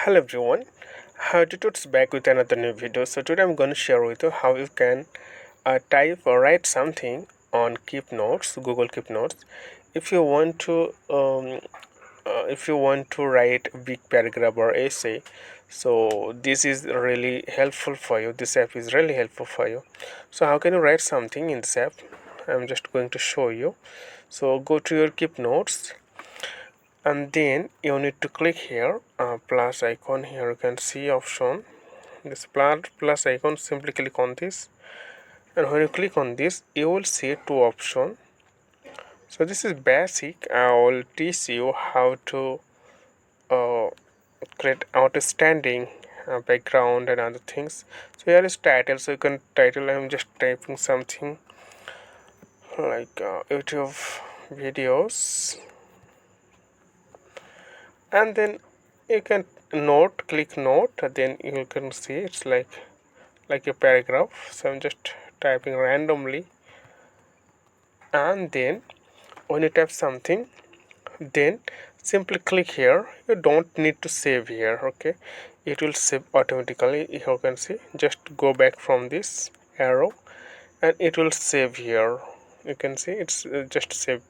Hello everyone, how tutorials back with another new video. So today I'm going to share with you how you can type or write something on Keep Notes, Google Keep Notes. If you want to write a big paragraph or essay, so this is really helpful for you. This app is really helpful for you. So how can you write something in this app? I'm just going to show you. So go to your Keep Notes, and then you need to click here plus icon. Here you can see option, this plus icon. Simply click on this, and when you click on this you will see two options. So this is basic. I will teach you how to uh, create outstanding background and other things. So here is title, so you can title. I'm just typing something like YouTube videos, and then you can click note, then you can see it's like a paragraph. So I'm just typing randomly, and then when you type something, then simply click here. You don't need to save here, okay? It will save automatically. You can see, just go back from this arrow and it will save here. You can see it's just save.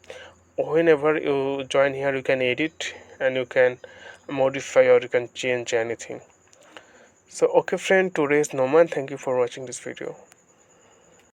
Whenever you join here, you can edit and you can modify or you can change anything. So okay friend, today is Noman. Thank you for watching this video.